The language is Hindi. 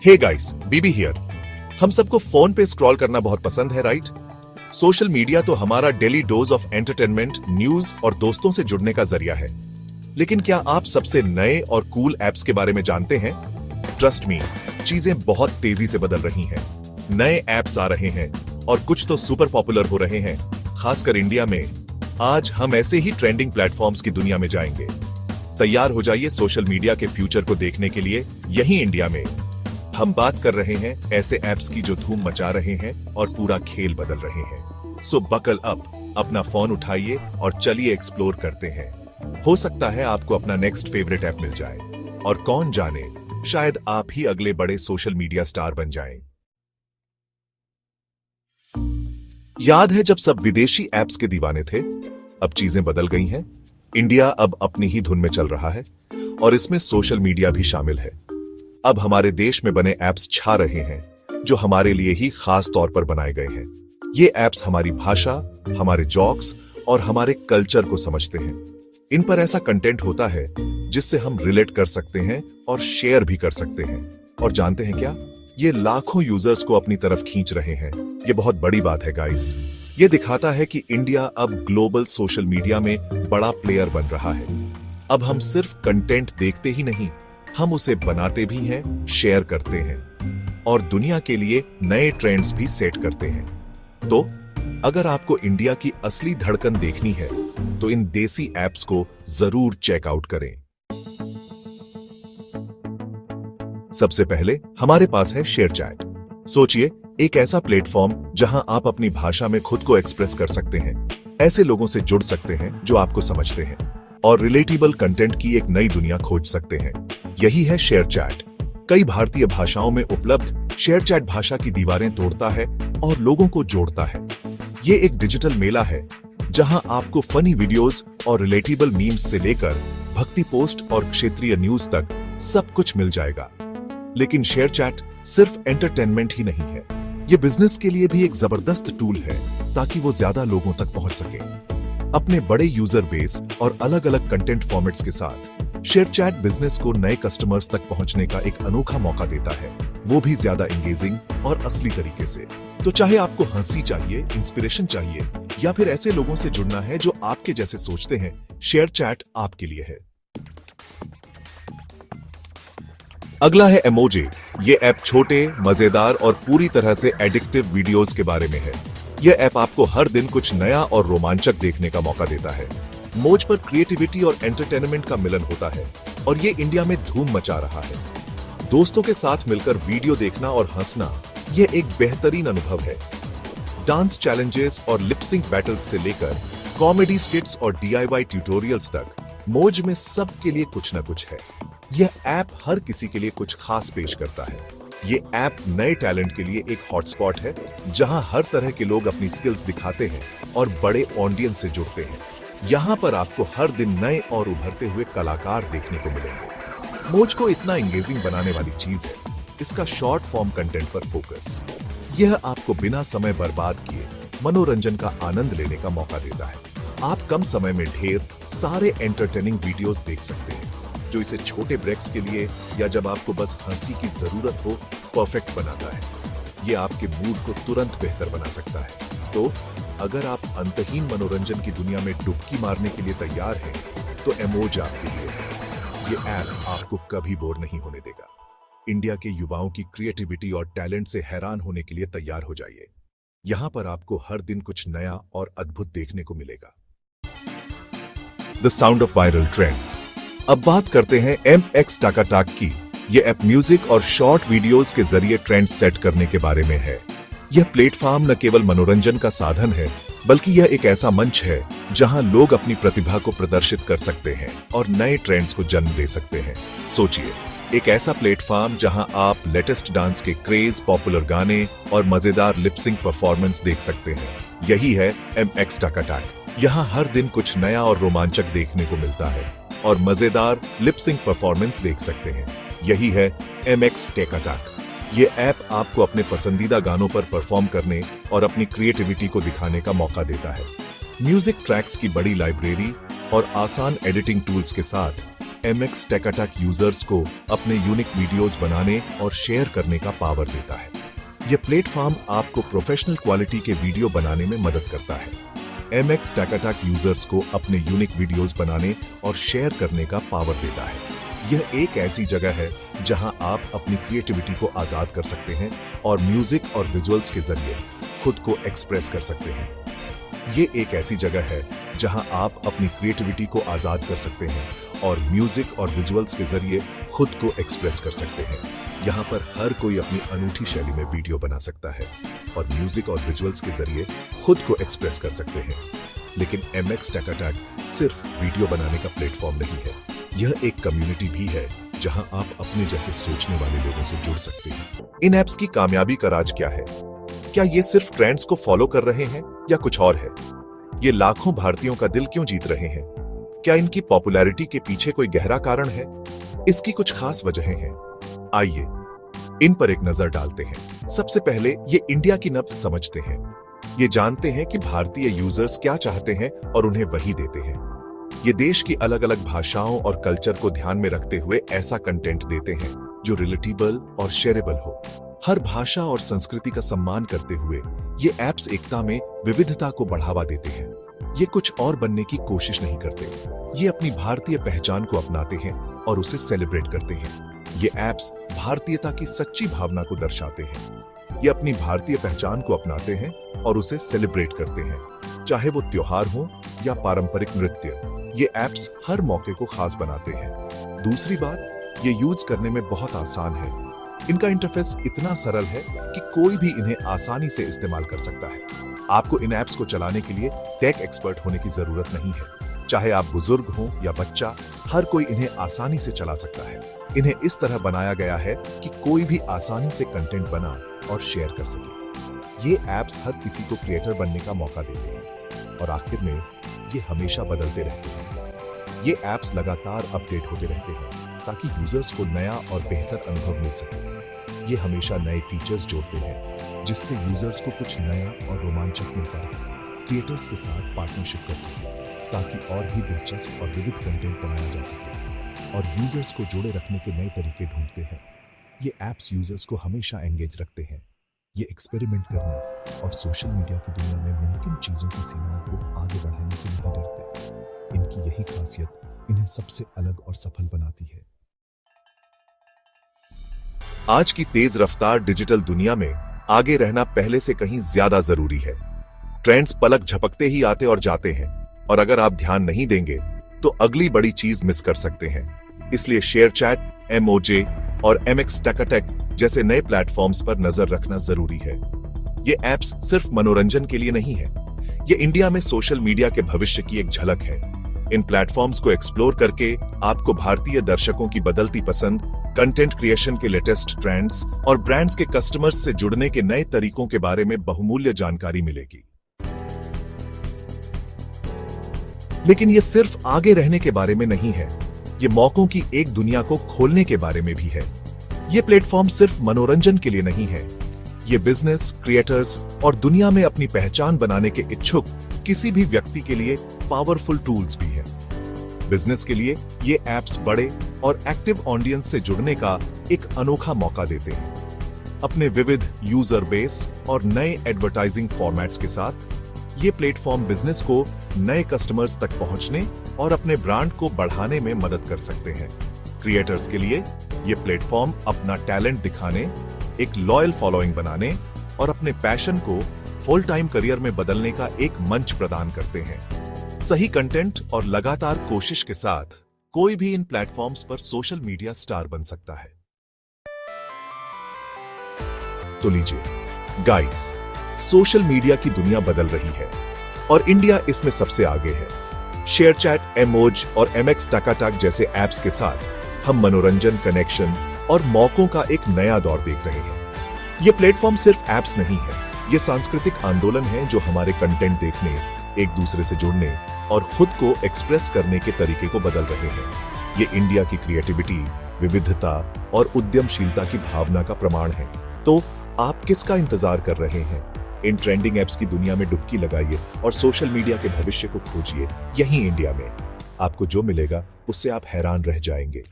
Hey guys, Bibi here. हम सबको फोन पे स्क्रॉल करना बहुत पसंद है, राइट? सोशल मीडिया तो हमारा daily dose of entertainment, news और दोस्तों से जुड़ने का जरिया है। लेकिन क्या आप सबसे नए और कूल एप्स के बारे में जानते हैं? ट्रस्ट मी, चीजें बहुत तेजी से बदल रही हैं। नए एप्स आ रहे हैं और कुछ तो सुपर पॉपुलर हो रहे हैं, खासकर इंडिया में। आज हम ऐसे ही ट्रेंडिंग प्लेटफॉर्म्स की दुनिया में जाएंगे। तैयार हो जाइए सोशल मीडिया के फ्यूचर को देखने के लिए। यही इंडिया में हम बात कर रहे हैं ऐसे एप्स की जो धूम मचा रहे हैं और पूरा खेल बदल रहे हैं। सो बकल अप, अपना फोन उठाइए और चलिए एक्सप्लोर करते हैं। हो सकता है आपको अपना नेक्स्ट फेवरेट ऐप मिल जाए और कौन जाने, शायद आप ही अगले बड़े सोशल मीडिया स्टार बन जाएं। याद है जब सब विदेशी एप्स के दीवाने थे? अब चीजें बदल गई हैं। इंडिया अब अपनी ही धुन में चल रहा है और इसमें सोशल मीडिया भी शामिल है। अब हमारे देश में बने एप्स छा रहे हैं जो हमारे लिए ही खास तौर पर बनाए गए हैं। ये एप्स हमारी भाषा, हमारे जॉक्स और हमारे कल्चर को समझते हैं। इन पर ऐसा कंटेंट होता है जिससे हम रिलेट कर सकते हैं और शेयर भी कर सकते हैं। और जानते हैं क्या? ये लाखों यूजर्स को अपनी तरफ खींच रहे हैं। ये बहुत बड़ी बात है गाइस। ये दिखाता है कि इंडिया अब ग्लोबल सोशल मीडिया में बड़ा प्लेयर बन रहा है। अब हम सिर्फ कंटेंट देखते ही नहीं, हम उसे बनाते भी हैं, शेयर करते हैं और दुनिया के लिए नए ट्रेंड्स भी सेट करते हैं। तो अगर आपको इंडिया की असली धड़कन देखनी है तो इन देसी एप्स को जरूर चेकआउट करें। सबसे पहले हमारे पास है शेयरचैट। सोचिए, एक ऐसा प्लेटफॉर्म जहां आप अपनी भाषा में खुद को एक्सप्रेस कर सकते हैं, ऐसे लोगों से जुड़ सकते हैं जो आपको समझते हैं और रिलेटेबल कंटेंट की एक नई दुनिया खोज सकते हैं। यही है शेयरचैट। कई भारतीय भाषाओं में उपलब्ध शेयरचैट भाषा की दीवारें तोड़ता है और लोगों को जोड़ता है। ये एक डिजिटल मेला है जहां आपको फनी वीडियोस और रिलेटेबल मीम्स से लेकर भक्ति पोस्ट और क्षेत्रीय न्यूज तक सब कुछ मिल जाएगा। लेकिन शेयरचैट सिर्फ एंटरटेनमेंट ही नहीं है, ये बिजनेस के लिए भी एक जबरदस्त टूल है ताकि वो ज्यादा लोगों तक पहुंच सके। अपने बड़े यूजर बेस और अलग अलग कंटेंट फॉर्मेट्स के साथ शेयरचैट बिजनेस को नए कस्टमर्स तक पहुंचने का एक अनोखा मौका देता है, वो भी ज्यादा एंगेजिंग और असली तरीके से। तो चाहे आपको हंसी चाहिए, इंस्पिरेशन चाहिए या फिर ऐसे लोगों से जुड़ना है जो आपके जैसे सोचते हैं, शेयरचैट आपके लिए है। अगला है इमोजी। ये ऐप छोटे, मजेदार और पूरी तरह से एडिक्टिव वीडियोस के बारे में है। यह ऐप आपको हर दिन कुछ नया और रोमांचक देखने का मौका देता है। मोज पर क्रिएटिविटी और एंटरटेनमेंट का मिलन होता है और ये इंडिया में धूम मचा रहा है। दोस्तों के साथ मिलकर वीडियो देखना और हंसना, ये एक बेहतरीन अनुभव है। डांस चैलेंजेस और लिपसिंग बैटल्स से लेकर कॉमेडी स्किट्स और DIY ट्यूटोरियल्स तक, मोज में सबके लिए कुछ न कुछ है। यह ऐप हर किसी के लिए कुछ खास पेश करता है। ये ऐप नए टैलेंट के लिए एक हॉटस्पॉट है जहां हर तरह के लोग अपनी स्किल्स दिखाते हैं और बड़े ऑडियंस से जुड़ते हैं। यहाँ पर आपको हर दिन नए और उभरते हुए कलाकार देखने को मिलेंगे। मोज को इतना एंगेजिंग बनाने वाली चीज है इसका शॉर्ट फॉर्म कंटेंट पर फोकस। यह आपको बिना समय बर्बाद किए मनोरंजन का आनंद लेने का मौका देता है। आप कम समय में ढेर सारे एंटरटेनिंग वीडियोस देख सकते हैं जो इसे छोटे ब्रेक्स के लिए या जब आपको बस हंसी की जरूरत हो परफेक्ट बनाता है। ये आपके मूड को तुरंत बेहतर बना सकता है। तो अगर आप अंतहीन मनोरंजन की दुनिया में डुबकी मारने के लिए तैयार हैं, तो इमोज आपके लिए है। ये ऐप आपको कभी बोर नहीं होने देगा। इंडिया के युवाओं की क्रिएटिविटी और टैलेंट से हैरान होने के लिए तैयार हो जाइए। यहाँ पर आपको हर दिन कुछ नया और अद्भुत देखने को मिलेगा। The sound of viral trends. अब बात करते हैं MX टाकाटाक की। यह ऐप म्यूजिक और शॉर्ट वीडियोस के जरिए ट्रेंड सेट करने के बारे में है। यह प्लेटफॉर्म न केवल मनोरंजन का साधन है, बल्कि यह एक ऐसा मंच है जहां लोग अपनी प्रतिभा को प्रदर्शित कर सकते हैं और नए ट्रेंड्स को जन्म दे सकते हैं। सोचिए, एक ऐसा प्लेटफॉर्म जहां आप लेटेस्ट डांस के क्रेज, पॉपुलर गाने और मजेदार लिपसिंग परफॉर्मेंस देख सकते हैं। यही है MX टाकाटाक। यहाँ हर दिन कुछ नया और रोमांचक देखने को मिलता है और मजेदार लिपसिंग परफॉर्मेंस देख सकते हैं। यही है MX टाकाटाक। ये ऐप आपको अपने पसंदीदा गानों पर परफॉर्म करने और अपनी क्रिएटिविटी को दिखाने का मौका देता है। म्यूजिक ट्रैक्स की बड़ी लाइब्रेरी और आसान एडिटिंग टूल्स के साथ MX Tech यूजर्स को अपने यूनिक वीडियोस बनाने और शेयर करने का पावर देता है। यह प्लेटफॉर्म आपको प्रोफेशनल क्वालिटी के वीडियो बनाने में मदद करता है। MX Tech यूजर्स को अपने यूनिक वीडियोस बनाने और शेयर करने का पावर देता है। यह एक ऐसी जगह है जहां आप अपनी क्रिएटिविटी को आजाद कर सकते हैं और म्यूजिक और विजुअल्स के जरिए खुद को एक्सप्रेस कर सकते हैं। ये एक ऐसी जगह है जहां आप अपनी क्रिएटिविटी को आजाद कर सकते हैं और म्यूजिक और विजुअल्स के जरिए खुद को एक्सप्रेस कर सकते हैं। यहाँ पर हर कोई अपनी अनूठी शैली में वीडियो बना सकता है और म्यूजिक और विजुअल्स के जरिए खुद को एक्सप्रेस कर सकते हैं। लेकिन MX Tech सिर्फ वीडियो बनाने का प्लेटफॉर्म नहीं है, यह एक कम्युनिटी भी है जहां आप अपने जैसे सोचने वाले लोगों से जुड़ सकते हैं। इन ऐप्स की कामयाबी का राज क्या है? क्या ये सिर्फ ट्रेंड्स को फॉलो कर रहे हैं या कुछ और है? ये लाखों भारतीयों का दिल क्यों जीत रहे हैं? क्या इनकी पॉपुलैरिटी के पीछे कोई गहरा कारण है? इसकी कुछ खास वजहें हैं। आइए इन पर एक नजर डालते हैं। सबसे पहले ये इंडिया की नब्ज समझते हैं। ये जानते हैं कि भारतीय यूजर्स क्या चाहते हैं और उन्हें वही देते हैं। ये देश की अलग अलग भाषाओं और कल्चर को ध्यान में रखते हुए ऐसा कंटेंट देते हैं जो रिलेटेबल और शेयरेबल हो। हर भाषा और संस्कृति का सम्मान करते हुए ये ऐप्स एकता में विविधता को बढ़ावा देते हैं। ये कुछ और बनने की कोशिश नहीं करते, ये अपनी भारतीय पहचान को अपनाते हैं और उसे सेलिब्रेट करते हैं। ये ऐप्स भारतीयता की सच्ची भावना को दर्शाते हैं। ये अपनी भारतीय पहचान को अपनाते हैं और उसे सेलिब्रेट करते हैं, चाहे वो त्योहार हो या पारंपरिक नृत्य। ये ऐप्स हर मौके को खास बनाते हैं। दूसरी बात, ये यूज करने में बहुत आसान है। इनका इंटरफेस इतना सरल है कि कोई भी इन्हें आसानी से इस्तेमाल कर सकता है। आपको इन ऐप्स को चलाने के लिए टेक एक्सपर्ट होने की जरूरत नहीं है। चाहे आप बुजुर्ग हो या बच्चा, हर कोई इन्हें आसानी से चला सकता है। इन्हें इस तरह बनाया गया है कि कोई भी आसानी से कंटेंट बना और शेयर कर सके। ये ऐप्स हर किसी को क्रिएटर बनने का मौका देते हैं और आखिर में ये हमेशा बदलते रहते हैं। ये ऐप्स लगातार अपडेट होते रहते हैं ताकि यूजर्स को नया और बेहतर अनुभव मिल सके। ये हमेशा नए फीचर्स जोड़ते हैं जिससे यूजर्स को कुछ नया और रोमांचक मिलता रहे। क्रिएटर्स के साथ पार्टनरशिप करते हैं ताकि और भी दिलचस्प और विविध कंटेंट बनाया जा सके और यूजर्स को जोड़े रखने के नए तरीके ढूंढते हैं। ये ऐप्स यूजर्स को हमेशा एंगेज रखते हैं। ये एक्सपेरिमेंट करने और सोशल मीडिया की दुनिया में मुमकिन चीजों की सीमाओं को आगे बढ़ाने से नहीं डरते। इनकी यही खासियत इन्हें सबसे अलग और सफल बनाती है। आज की तेज रफ्तार डिजिटल दुनिया में आगे रहना पहले से कहीं ज्यादा जरूरी है। ट्रेंड्स पलक झपकते ही आते और जाते हैं और अगर आप ध्यान नहीं देंगे तो अगली बड़ी चीज मिस कर सकते हैं। इसलिए शेयरचैट, MOJ और MX Tech जैसे नए प्लेटफॉर्म्स पर नजर रखना जरूरी है। ये ऐप्स सिर्फ मनोरंजन के लिए नहीं है, ये इंडिया में सोशल मीडिया के भविष्य की एक झलक है। इन प्लेटफॉर्म्स को एक्सप्लोर करके आपको भारतीय दर्शकों की बदलती पसंद, कंटेंट क्रिएशन के लेटेस्ट ट्रेंड्स और ब्रांड्स के कस्टमर्स से जुड़ने के नए तरीकों के बारे में बहुमूल्य जानकारी मिलेगी। लेकिन ये सिर्फ आगे रहने के बारे में नहीं है, ये मौकों की एक दुनिया को खोलने के बारे में भी है। ये प्लेटफॉर्म सिर्फ मनोरंजन के लिए नहीं है, ये बिजनेस, क्रिएटर्स और दुनिया में अपनी पहचान बनाने के इच्छुक किसी भी व्यक्ति के लिए पावरफुल टूल्स भी हैं। बिजनेस के लिए ये ऐप्स बड़े और एक्टिव ऑडियंस से जुड़ने का एक अनोखा मौका देते हैं। अपने विविध यूजर बेस और नए एडवर्टाइजिंग फॉर्मेट्स के साथ ये प्लेटफॉर्म बिजनेस को नए कस्टमर्स तक पहुंचने और अपने ब्रांड को बढ़ाने में मदद कर सकते हैं। क्रिएटर्स के लिए ये प्लेटफॉर्म अपना टैलेंट दिखाने, एक लॉयल फॉलोइंग बनाने और अपने पैशन को फुल टाइम करियर में बदलने का एक मंच प्रदान करते हैं। सही कंटेंट और लगातार कोशिश के साथ कोई भी इन प्लेटफॉर्म्स पर सोशल मीडिया स्टार बन सकता है। तो लीजिए गाइस, सोशल मीडिया की दुनिया बदल रही है और इंडिया इसमें सबसे आगे है। शेयरचैट, MOJ और MX Tech जैसे ऐप्स के साथ हम मनोरंजन, कनेक्शन और मौकों का एक नया दौर देख रहे हैं। ये प्लेटफॉर्म सिर्फ ऐप्स नहीं है, ये सांस्कृतिक आंदोलन है जो हमारे कंटेंट देखने, एक दूसरे से जुड़ने और खुद को एक्सप्रेस करने के तरीके को बदल रहे हैं। ये इंडिया की क्रिएटिविटी, विविधता और उद्यमशीलता की भावना का प्रमाण है। तो आप किसका इंतजार कर रहे हैं? इन ट्रेंडिंग ऐप्स की दुनिया में डुबकी लगाइए और सोशल मीडिया के भविष्य को खोजिए यहीं इंडिया में। आपको जो मिलेगा उससे आप हैरान रह जाएंगे।